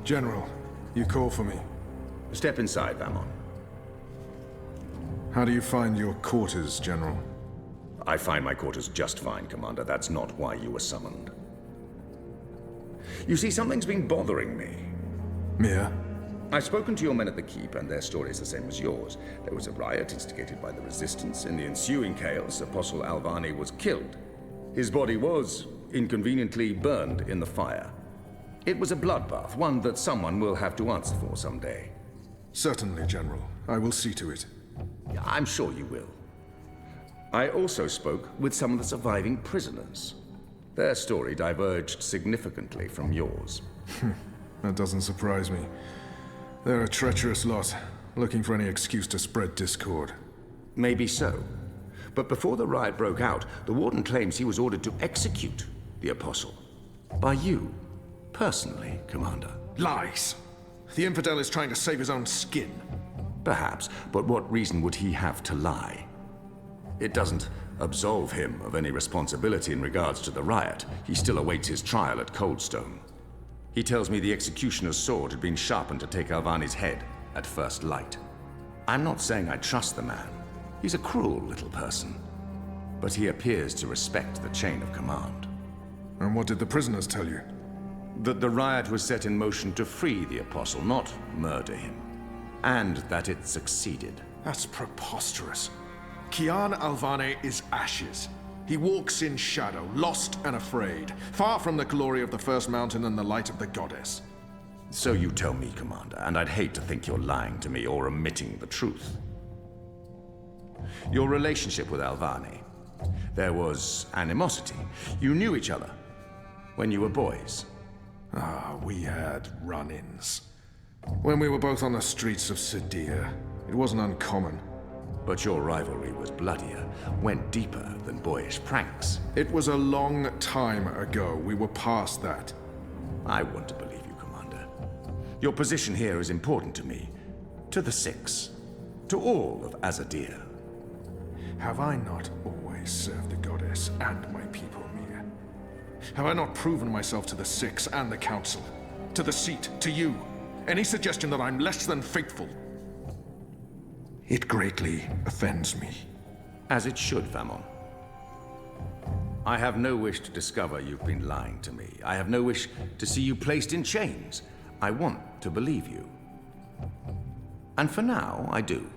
General, you call for me. Step inside, Vamon. How do you find your quarters, General? I find my quarters just fine, Commander. That's not why you were summoned. You see, something's been bothering me. Mia? I've spoken to your men at the Keep, and their story is the same as yours. There was a riot instigated by the Resistance. In the ensuing chaos, Apostle Alvani was killed. His body was, inconveniently, burned in the fire. It was a bloodbath, one that someone will have to answer for someday. Certainly, General. I will see to it. I'm sure you will. I also spoke with some of the surviving prisoners. Their story diverged significantly from yours. That doesn't surprise me. They're a treacherous lot, looking for any excuse to spread discord. Maybe so. But before the riot broke out, the Warden claims he was ordered to execute the Apostle. By you, personally, Commander. Lies! The infidel is trying to save his own skin. Perhaps, but what reason would he have to lie? It doesn't absolve him of any responsibility in regards to the riot. He still awaits his trial at Coldstone. He tells me the executioner's sword had been sharpened to take Alvani's head at first light. I'm not saying I trust the man. He's a cruel little person. But he appears to respect the chain of command. And what did the prisoners tell you? That the riot was set in motion to free the Apostle, not murder him. And that it succeeded. That's preposterous. Kian Alvane is ashes. He walks in shadow, lost and afraid, far from the glory of the First Mountain and the light of the Goddess. So you tell me, Commander, and I'd hate to think you're lying to me or omitting the truth. Your relationship with Alvane. There was animosity. You knew each other when you were boys. We had run-ins. When we were both on the streets of Sadir, it wasn't uncommon. But your rivalry was bloodier, went deeper than boyish pranks. It was a long time ago. We were past that. I want to believe you, Commander. Your position here is important to me, to the Six, to all of Azadir. Have I not always served the Goddess and my people, Mia? Have I not proven myself to the Six and the Council? To the Seat, to you? Any suggestion that I'm less than faithful? It greatly offends me. As it should, Vamon. I have no wish to discover you've been lying to me. I have no wish to see you placed in chains. I want to believe you. And for now, I do.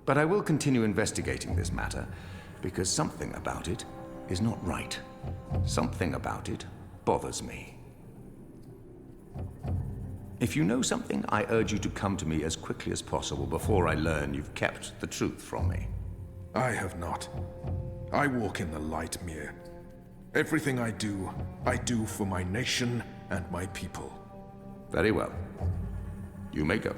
But I will continue investigating this matter, because something about it is not right. Something about it bothers me. If you know something, I urge you to come to me as quickly as possible before I learn you've kept the truth from me. I have not. I walk in the light, Mir. Everything I do for my nation and my people. Very well. You may go.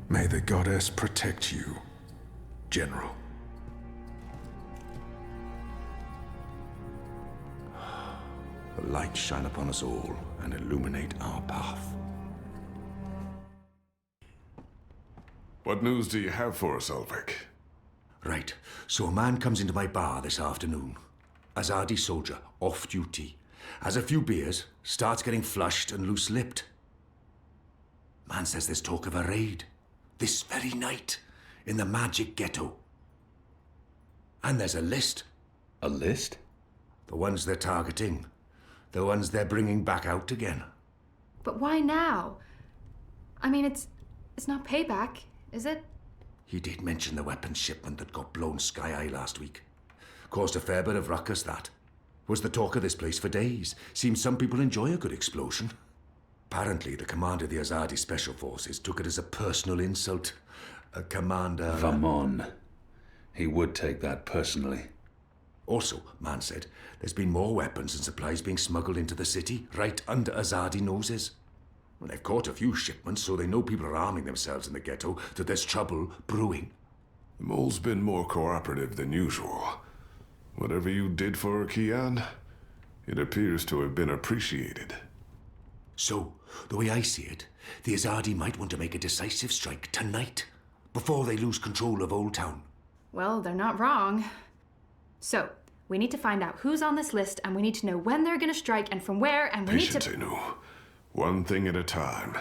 May the Goddess protect you, General. The light shine upon us all and illuminate our path. What news do you have for us, Ulrich? Right. So a man comes into my bar this afternoon. Azadi soldier, off duty. Has a few beers, starts getting flushed and loose-lipped. Man says there's talk of a raid. This very night. In the magic ghetto. And there's a list. A list? The ones they're targeting. The ones they're bringing back out again. But why now? I mean, it's not payback, is it? He did mention the weapons shipment that got blown sky-high last week. Caused a fair bit of ruckus, that. Was the talk of this place for days. Seems some people enjoy a good explosion. Apparently, the commander of the Azadi Special Forces took it as a personal insult. Commander... Vamon. He would take that personally. Also, man said, there's been more weapons and supplies being smuggled into the city, right under Azadi noses. Well, they've caught a few shipments, so they know people are arming themselves in the ghetto, that there's trouble brewing. The mole's been more cooperative than usual. Whatever you did for Kian, it appears to have been appreciated. So, the way I see it, the Azadi might want to make a decisive strike tonight, before they lose control of Old Town. Well, they're not wrong. So, we need to find out who's on this list, and we need to know when they're gonna strike and from where, and we need to... Patience, Anu. One thing at a time.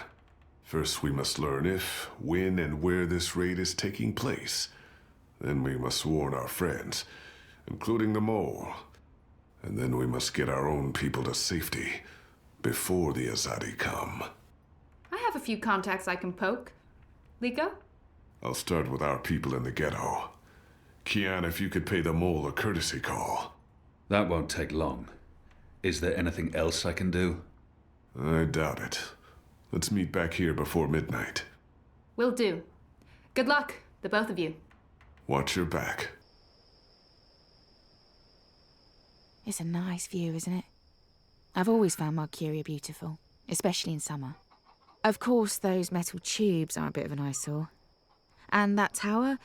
First, we must learn if, when, and where this raid is taking place. Then we must warn our friends, including the mole. And then we must get our own people to safety before the Azadi come. I have a few contacts I can poke. Liko? I'll start with our people in the ghetto. Kian, if you could pay the mole a courtesy call. That won't take long. Is there anything else I can do? I doubt it. Let's meet back here before midnight. Will do. Good luck, the both of you. Watch your back. It's a nice view, isn't it? I've always found Marcuria beautiful, especially in summer. Of course, those metal tubes are a bit of an eyesore. And that tower...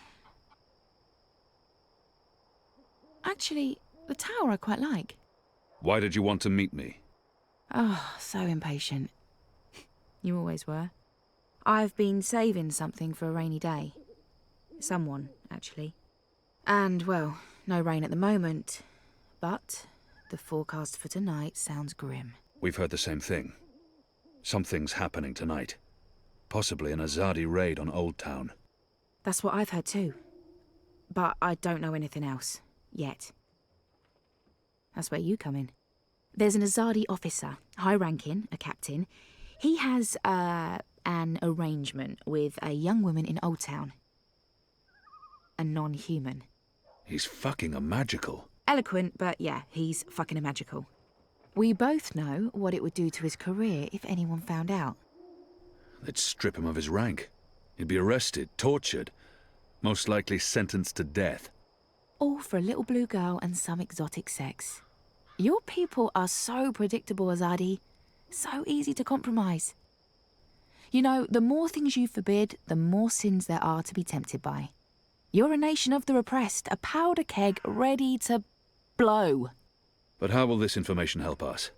Actually, the tower I quite like. Why did you want to meet me? Oh, so impatient. You always were. I've been saving something for a rainy day. Someone, actually. And, well, no rain at the moment. But the forecast for tonight sounds grim. We've heard the same thing. Something's happening tonight. Possibly an Azadi raid on Old Town. That's what I've heard too. But I don't know anything else. Yet. That's where you come in. There's an Azadi officer, high-ranking, a captain. He has, an arrangement with a young woman in Old Town. A non-human. He's fucking a magical. Eloquent, but yeah, he's fucking a magical. We both know what it would do to his career if anyone found out. They'd strip him of his rank. He'd be arrested, tortured, most likely sentenced to death. All for a little blue girl and some exotic sex. Your people are so predictable, Azadi. So easy to compromise. You know, the more things you forbid, the more sins there are to be tempted by. You're a nation of the repressed, a powder keg ready to blow. But how will this information help us?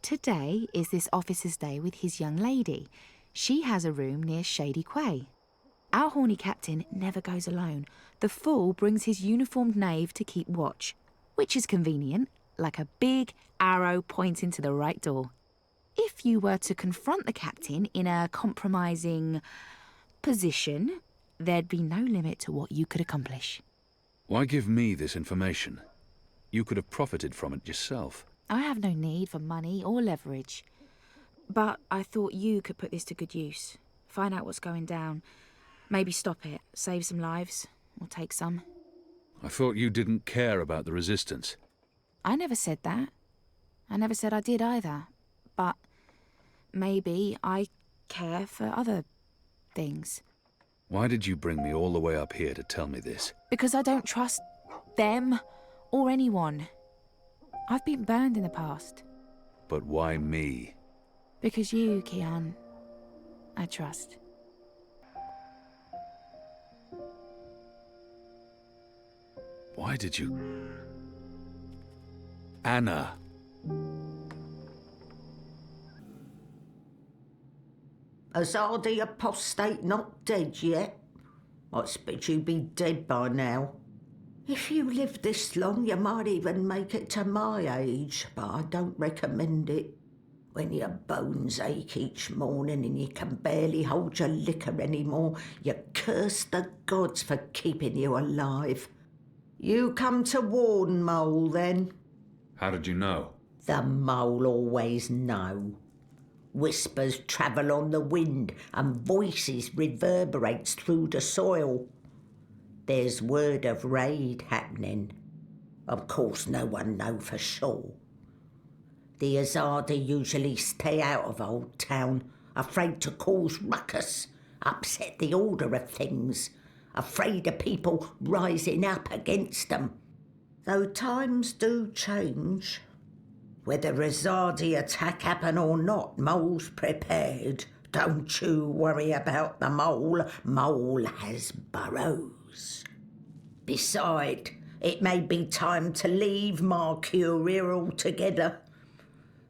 Today is this officer's day with his young lady. She has a room near Shady Quay. Our horny captain never goes alone. The fool brings his uniformed knave to keep watch, which is convenient, like a big arrow pointing to the right door. If you were to confront the captain in a compromising position, there'd be no limit to what you could accomplish. Why give me this information? You could have profited from it yourself. I have no need for money or leverage. But I thought you could put this to good use. Find out what's going down. Maybe stop it, save some lives, or take some. I thought you didn't care about the resistance. I never said that. I never said I did either. But maybe I care for other things. Why did you bring me all the way up here to tell me this? Because I don't trust them or anyone. I've been burned in the past. But why me? Because you, Kian, I trust. Why did you... Anna. Azadi apostate not dead yet? I expect you'd be dead by now. If you live this long, you might even make it to my age, but I don't recommend it. When your bones ache each morning and you can barely hold your liquor anymore, you curse the gods for keeping you alive. You come to warn, Mole, then? How did you know? The Mole always know. Whispers travel on the wind and voices reverberates through the soil. There's word of raid happening. Of course, no one know for sure. The Azadi usually stay out of Old Town, afraid to cause ruckus, upset the order of things, afraid of people rising up against them. Though times do change. Whether Azadi attack happen or not, Mole's prepared. Don't you worry about the Mole. Mole has burrows. Beside, it may be time to leave Marcuria altogether.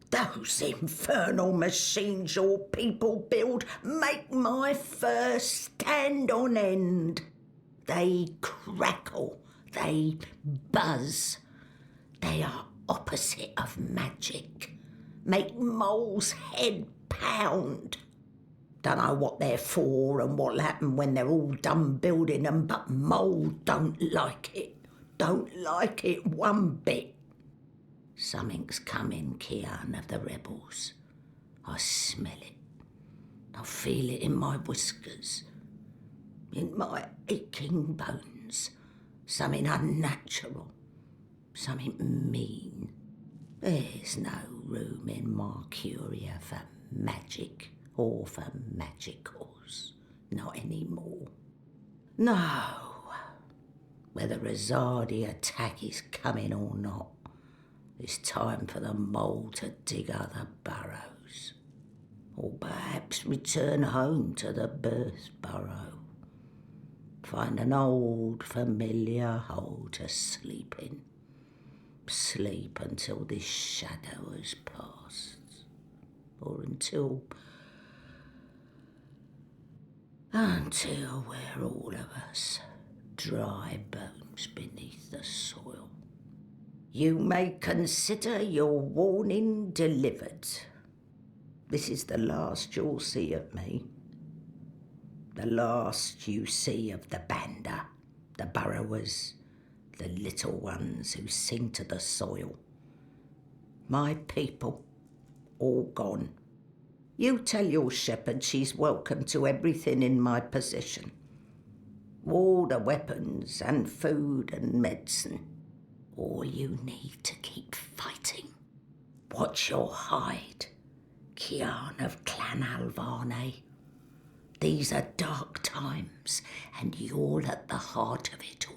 Those infernal machines your people build make my fur stand on end. They crackle, they buzz. They are opposite of magic. make Mole's head pound. Don't know what they're for and what'll happen when they're all done building them, but Mole don't like it. Don't like it one bit. Something's coming, Kian of the rebels. I smell it. I feel it in my whiskers, in my aching bones. Something unnatural, something mean. There's no room in Mercuria for magic or for magicals. Not anymore. No. Whether a Zardi attack is coming or not, it's time for the Mole to dig other burrows. Or perhaps return home to the birth burrow. Find an old familiar hole to sleep in. Sleep until this shadow has passed. Or until we're all of us dry bones beneath the soil. You may consider your warning delivered. This is the last you'll see of me. The last you see of the Banda, the burrowers, the little ones who sing to the soil. My people, all gone. You tell your shepherd she's welcome to everything in my possession. All the weapons and food and medicine. All you need to keep fighting. Watch your hide, Kian of Clan Alvarne. These are dark times, and you're at the heart of it all.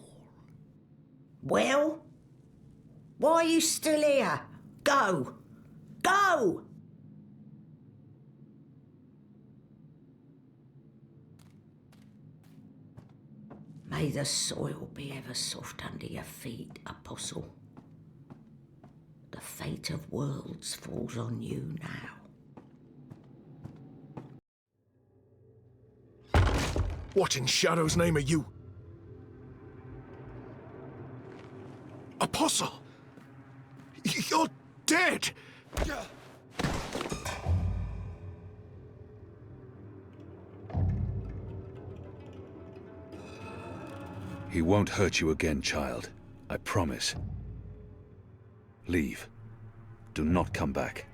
Well? Why are you still here? Go! Go! May the soil be ever soft under your feet, Apostle. The fate of worlds falls on you now. What in Shadow's name are you? Apostle! You're dead! He won't hurt you again, child. I promise. Leave. Do not come back.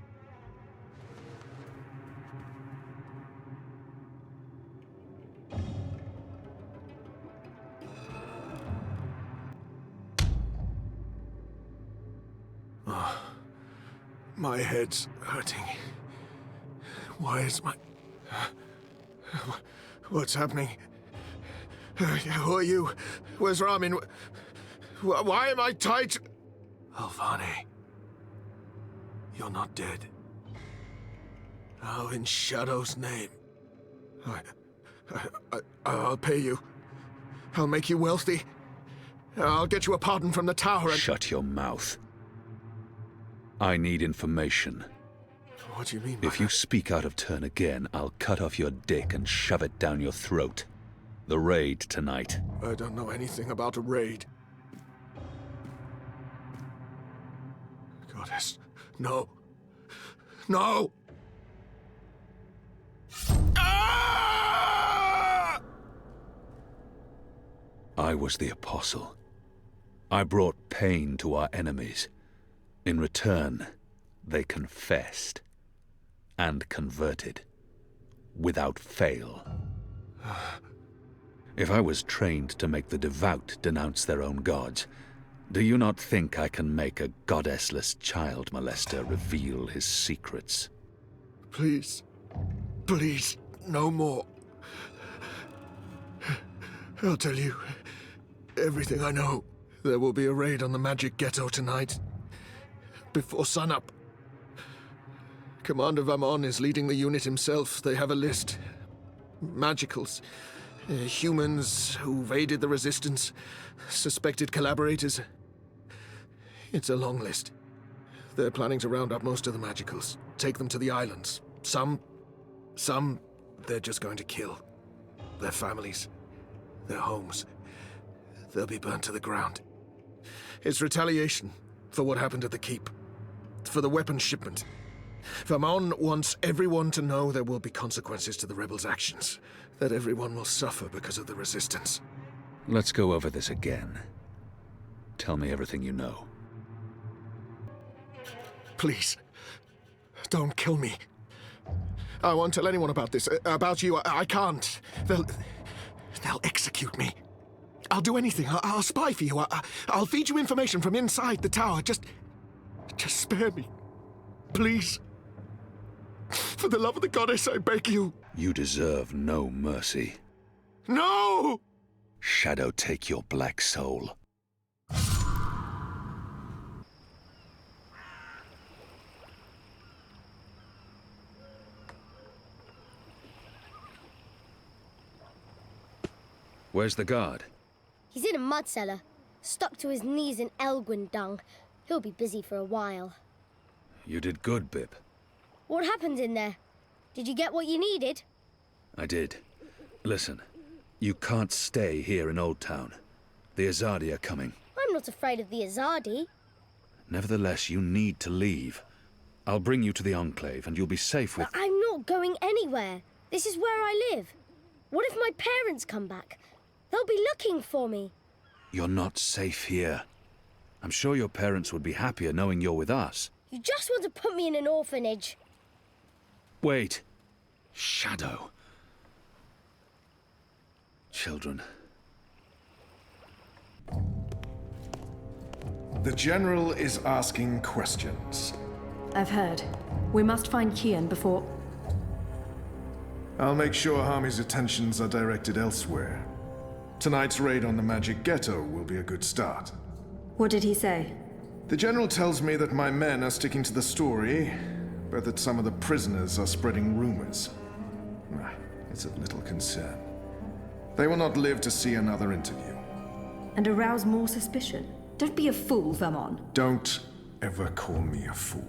My head's hurting. Why is my... What's happening? Who are you? Where's Ramin? Why am I tied to... Alvane. You're not dead. How in Shadow's name? I'll pay you. I'll make you wealthy. I'll get you a pardon from the tower and... Shut your mouth. I need information. What do you mean by If you speak out of turn again, I'll cut off your dick and shove it down your throat. The raid tonight. I don't know anything about a raid. Goddess, no. No! Ah! I was the apostle. I brought pain to our enemies. In return, they confessed and converted, without fail. If I was trained to make the devout denounce their own gods, do you not think I can make a goddessless child molester reveal his secrets? Please. Please, no more. I'll tell you everything I know. There will be a raid on the Magic Ghetto tonight. Before sunup. Commander Vamon is leading the unit himself. They have a list. Magicals. Humans who've aided the Resistance. Suspected collaborators. It's a long list. They're planning to round up most of the Magicals. Take them to the islands. Some, they're just going to kill. Their families. Their homes. They'll be burnt to the ground. It's retaliation for what happened at the Keep. For the weapons shipment. Vermon wants everyone to know there will be consequences to the rebels' actions. That everyone will suffer because of the resistance. Let's go over this again. Tell me everything you know. Please, don't kill me. I won't tell anyone about this. About you, I can't. They'll execute me. I'll do anything. I'll spy for you. I'll feed you information from inside the tower. Just spare me. Please. For the love of the goddess, I beg you. You deserve no mercy. No! Shadow take your black soul. Where's the guard? He's in a mud cellar, stuck to his knees in Elgwyn dung. He'll be busy for a while. You did good, Bib. What happened in there? Did you get what you needed? I did. Listen, you can't stay here in Old Town. The Azadi are coming. I'm not afraid of the Azadi. Nevertheless, you need to leave. I'll bring you to the Enclave, and you'll be safe with... But I'm not going anywhere. This is where I live. What if my parents come back? They'll be looking for me. You're not safe here. I'm sure your parents would be happier knowing you're with us. You just want to put me in an orphanage. Wait. Shadow. Children. The General is asking questions. I've heard. We must find Kian before... I'll make sure Harmy's attentions are directed elsewhere. Tonight's raid on the Magic Ghetto will be a good start. What did he say? The General tells me that my men are sticking to the story, but that some of the prisoners are spreading rumors. It's of little concern. They will not live to see another interview. And arouse more suspicion? Don't be a fool, Vermon. Don't ever call me a fool.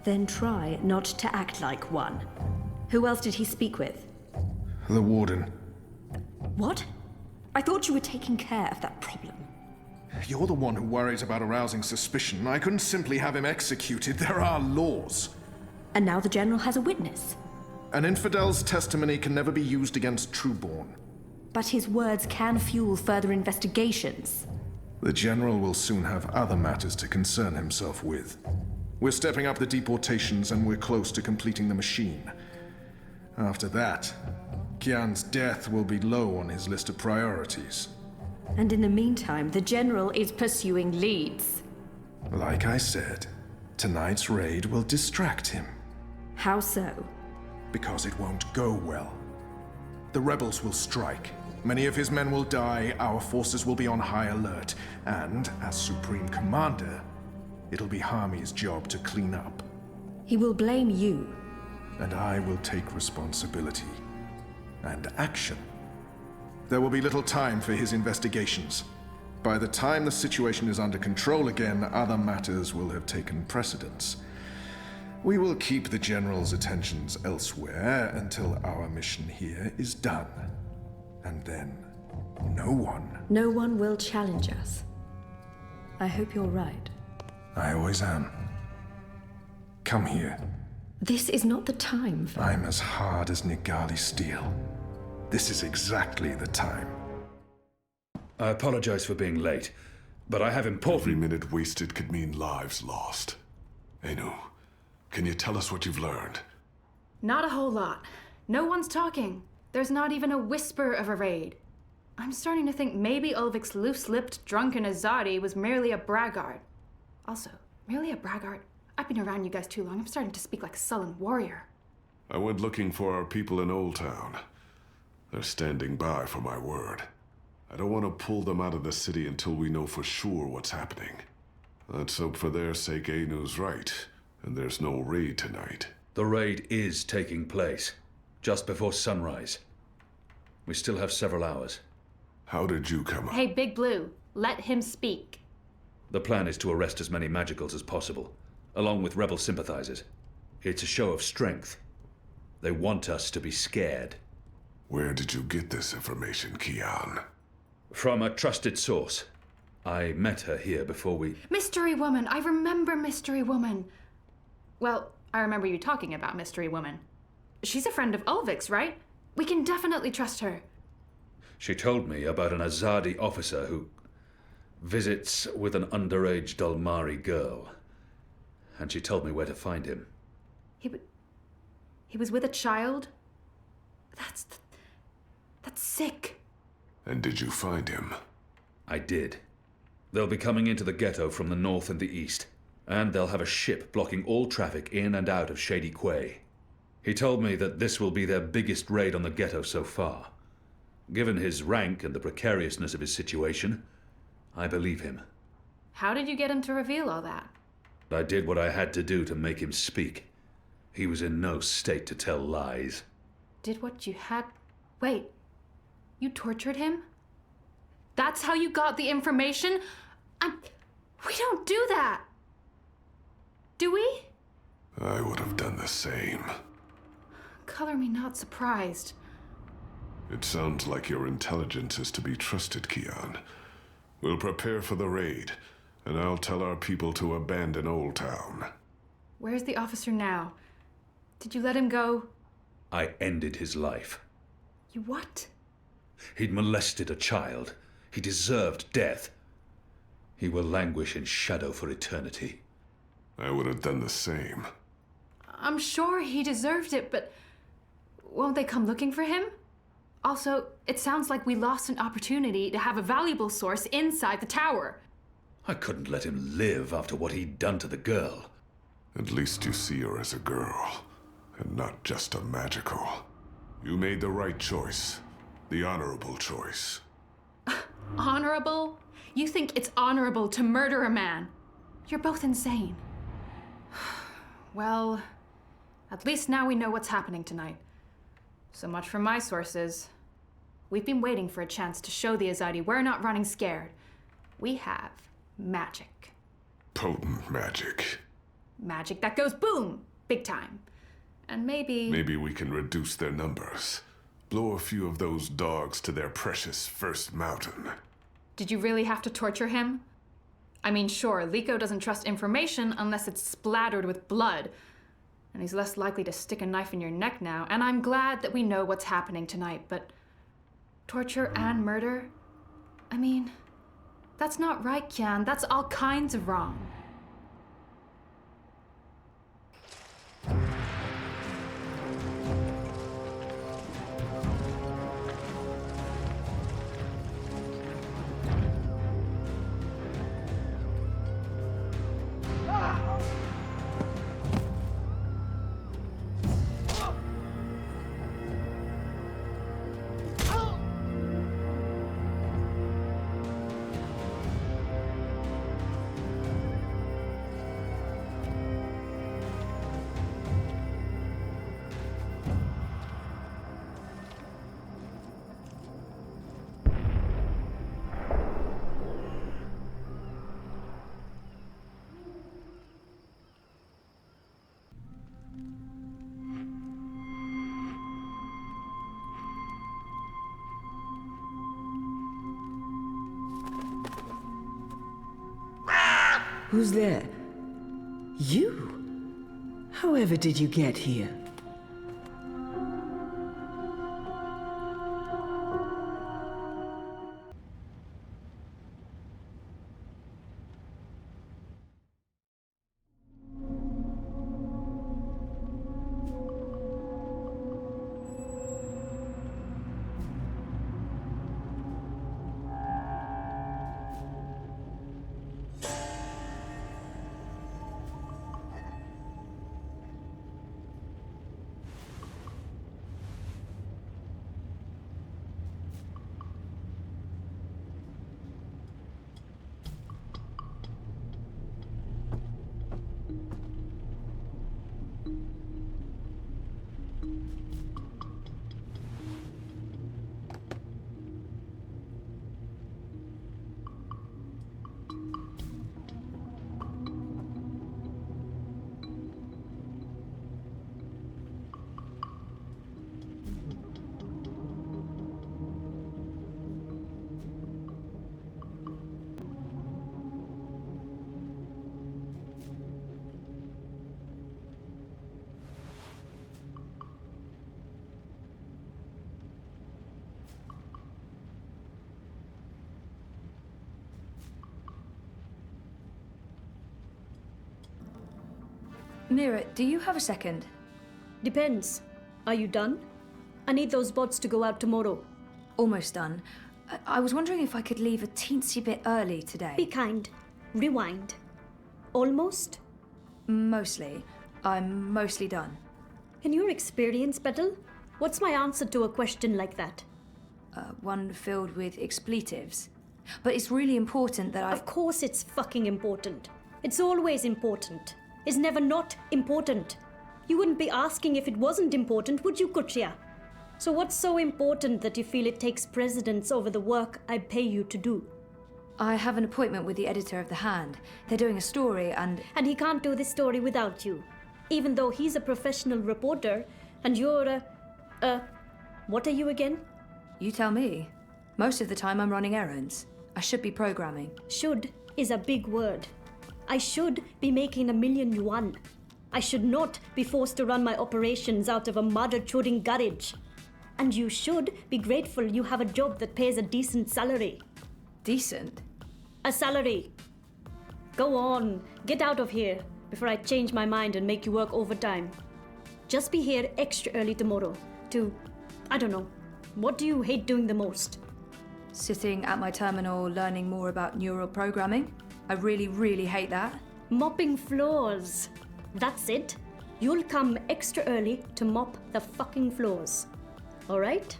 Then try not to act like one. Who else did he speak with? The Warden. What? I thought you were taking care of that problem. You're the one who worries about arousing suspicion. I couldn't simply have him executed. There are laws. And now the General has a witness. An infidel's testimony can never be used against Trueborn. But his words can fuel further investigations. The General will soon have other matters to concern himself with. We're stepping up the deportations and we're close to completing the machine. After that, Kian's death will be low on his list of priorities. And in the meantime, the General is pursuing leads. Like I said, tonight's raid will distract him. How so? Because it won't go well. The rebels will strike. Many of his men will die, our forces will be on high alert, and, as Supreme Commander, it'll be Harmy's job to clean up. He will blame you. And I will take responsibility. And action. There will be little time for his investigations. By the time the situation is under control again, other matters will have taken precedence. We will keep the General's attentions elsewhere until our mission here is done. And then, no one will challenge us. I hope you're right. I always am. Come here. This is not the time for... I'm as hard as Nigali steel. This is exactly the time. I apologize for being late, but I have important... Every minute wasted could mean lives lost. Anu, can you tell us what you've learned? Not a whole lot. No one's talking. There's not even a whisper of a raid. I'm starting to think maybe Ulvik's loose-lipped, drunken Azadi was merely a braggart. Also, merely a braggart? I've been around you guys too long. I'm starting to speak like a sullen warrior. I went looking for our people in Old Town. They're standing by for my word. I don't want to pull them out of the city until we know for sure what's happening. Let's hope for their sake Anu's right, and there's no raid tonight. The raid is taking place, just before sunrise. We still have several hours. How did you come up? Hey, Big Blue, let him speak. The plan is to arrest as many magicals as possible, along with rebel sympathizers. It's a show of strength. They want us to be scared. Where did you get this information, Kian? From a trusted source. I met her here before we... Mystery Woman! I remember Mystery Woman! Well, I remember you talking about Mystery Woman. She's a friend of Ulvik's, right? We can definitely trust her. She told me about an Azadi officer who visits with an underage Dalmari girl. And she told me where to find him. He was with a child? That's sick. And did you find him? I did. They'll be coming into the ghetto from the north and the east, and they'll have a ship blocking all traffic in and out of Shady Quay. He told me that this will be their biggest raid on the ghetto so far. Given his rank and the precariousness of his situation, I believe him. How did you get him to reveal all that? I did what I had to do to make him speak. He was in no state to tell lies. Did what you had... Wait, you tortured him? That's how you got the information? We don't do that! Do we? I would have done the same. Color me not surprised. It sounds like your intelligence is to be trusted, Kian. We'll prepare for the raid, and I'll tell our people to abandon Old Town. Where's the officer now? Did you let him go? I ended his life. You what? He'd molested a child. He deserved death. He will languish in shadow for eternity. I would have done the same. I'm sure he deserved it, but won't they come looking for him? Also, it sounds like we lost an opportunity to have a valuable source inside the tower. I couldn't let him live after what he'd done to the girl. At least you see her as a girl, and not just a magical. You made the right choice. The honorable choice. Honorable? You think it's honorable to murder a man? You're both insane. Well, at least now we know what's happening tonight. So much from my sources. We've been waiting for a chance to show the Azadi we're not running scared. We have magic. Potent magic. Magic that goes boom! Big time. And maybe... Maybe we can reduce their numbers. Blow a few of those dogs to their precious first mountain. Did you really have to torture him? I mean, sure, Liko doesn't trust information unless it's splattered with blood. And he's less likely to stick a knife in your neck now, and I'm glad that we know what's happening tonight, but... torture and murder? I mean, that's not right, Kian. That's all kinds of wrong. Who's there? You? However did you get here? Mira, do you have a second? Depends. Are you done? I need those bots to go out tomorrow. Almost done. I was wondering if I could leave a teensy bit early today. Be kind. Rewind. Almost? Mostly. I'm mostly done. In your experience, Petal, what's my answer to a question like that? One filled with expletives. But it's really important that Of course it's fucking important. It's always important. It's never not important. You wouldn't be asking if it wasn't important, would you, Kuchia? So what's so important that you feel it takes precedence over the work I pay you to do? I have an appointment with the editor of The Hand. They're doing a story and he can't do this story without you. Even though he's a professional reporter and you're what are you again? You tell me. Most of the time I'm running errands. I should be programming. Should is a big word. I should be making 1,000,000 yuan. I should not be forced to run my operations out of a mother-choding garage. And you should be grateful you have a job that pays a decent salary. Decent? A salary. Go on, get out of here before I change my mind and make you work overtime. Just be here extra early tomorrow to, I don't know, what do you hate doing the most? Sitting at my terminal learning more about neural programming. I really, really hate that. Mopping floors. That's it. You'll come extra early to mop the fucking floors. All right?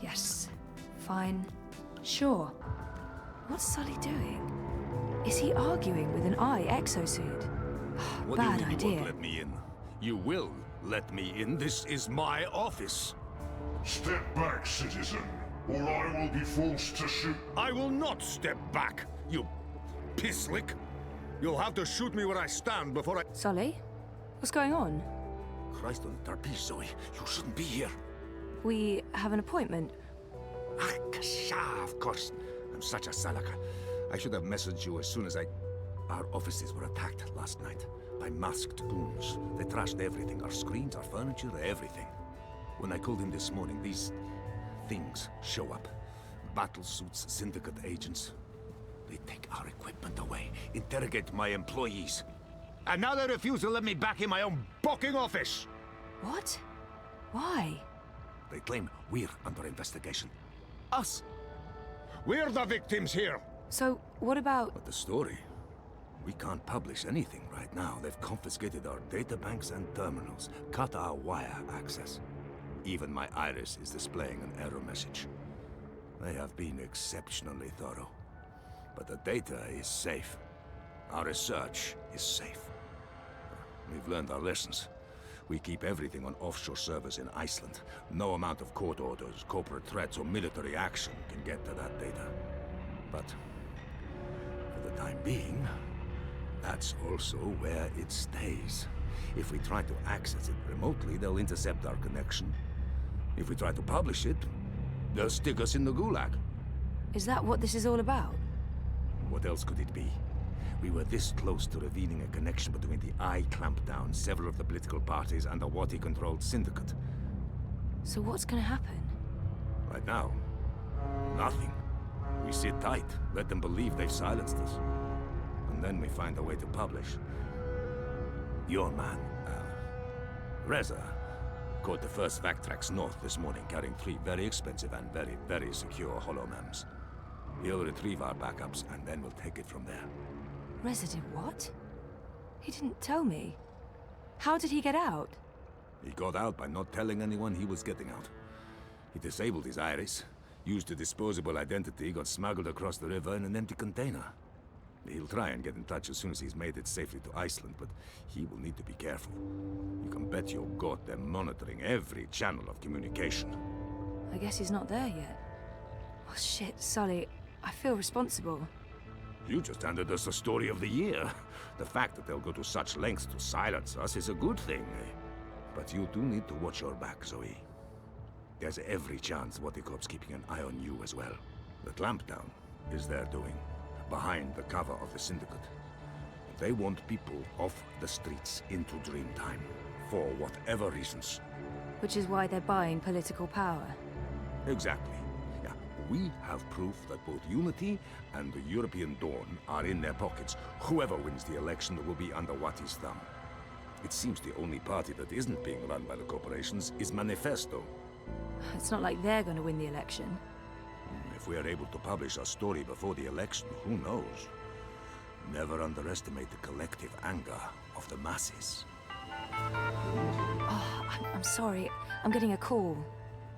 Yes. Fine. Sure. What's Sully doing? Is he arguing with an eye exosuit? What Bad do you mean idea. You won't let me in? You will let me in. This is my office. Step back, citizen, or I will be forced to shoot. I will not step back, you pisslick. You'll have to shoot me where I stand before I... Sully? What's going on? Christ on the tarpiche, Zoe. You shouldn't be here. We have an appointment. Ah, kasha, of course. I'm such a salaka. I should have messaged you as soon as I... Our offices were attacked last night by masked goons. They trashed everything. Our screens, our furniture, everything. When I called in this morning, these things show up. Battle suits, syndicate agents. They take our equipment away, interrogate my employees. And now they refuse to let me back in my own booking office! What? Why? They claim we're under investigation. Us! We're the victims here! So, what about... But the story? We can't publish anything right now. They've confiscated our databanks and terminals, cut our wire access. Even my iris is displaying an error message. They have been exceptionally thorough. But the data is safe. Our research is safe. We've learned our lessons. We keep everything on offshore servers in Iceland. No amount of court orders, corporate threats, or military action can get to that data. But for the time being, that's also where it stays. If we try to access it remotely, they'll intercept our connection. If we try to publish it, they'll stick us in the gulag. Is that what this is all about? What else could it be? We were this close to revealing a connection between the Eye clampdown, several of the political parties, and the Wati-controlled syndicate. So what's gonna happen? Right now, nothing. We sit tight, let them believe they've silenced us. And then we find a way to publish. Your man, Reza, caught the first Vactrax north this morning, carrying 3 very expensive and very, very secure holomems. He'll retrieve our backups, and then we'll take it from there. Reza did what? He didn't tell me. How did he get out? He got out by not telling anyone he was getting out. He disabled his iris, used a disposable identity, got smuggled across the river in an empty container. He'll try and get in touch as soon as he's made it safely to Iceland, but he will need to be careful. You can bet your god they're monitoring every channel of communication. I guess he's not there yet. Oh shit, Sully. I feel responsible. You just handed us the story of the year. The fact that they'll go to such lengths to silence us is a good thing. But you do need to watch your back, Zoe. There's every chance Watikorp's keeping an eye on you as well. The clampdown is their doing, behind the cover of the Syndicate. They want people off the streets into Dreamtime, for whatever reasons. Which is why they're buying political power. Exactly. Yeah, We have proof that both Unity and the European Dawn are in their pockets. Whoever wins the election will be under Wati's thumb. It seems the only party that isn't being run by the corporations is Manifesto. It's not like they're going to win the election. If we are able to publish our story before the election, who knows? Never underestimate the collective anger of the masses. Oh, I'm sorry. I'm getting a call.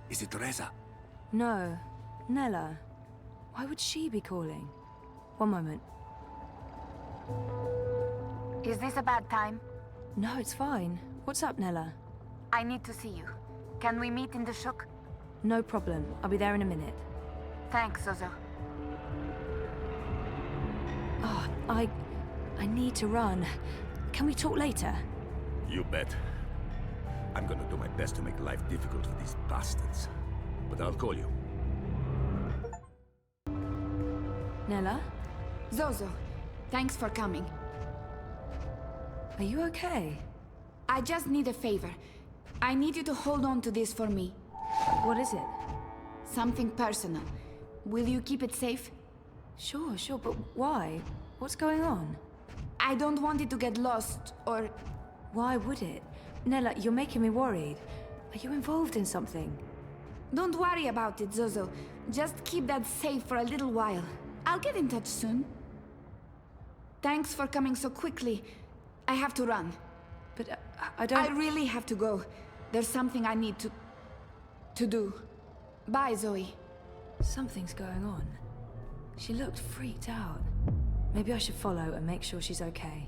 Is it Teresa? No. Nella. Why would she be calling? One moment. Is this a bad time? No, it's fine. What's up, Nella? I need to see you. Can we meet in the shuk? No problem. I'll be there in a minute. Thanks, Zozo. Oh, I need to run. Can we talk later? You bet. I'm gonna do my best to make life difficult for these bastards. But I'll call you. Nella? Zozo, thanks for coming. Are you okay? I just need a favor. I need you to hold on to this for me. What is it? Something personal. Will you keep it safe? Sure, but why? What's going on? I don't want it to get lost, or... Why would it? Nella, you're making me worried. Are you involved in something? Don't worry about it, Zozo. Just keep that safe for a little while. I'll get in touch soon. Thanks for coming so quickly. I have to run. But I don't... I really have to go. There's something I need to do. Bye, Zoe. Something's going on. She looked freaked out. Maybe I should follow and make sure she's okay.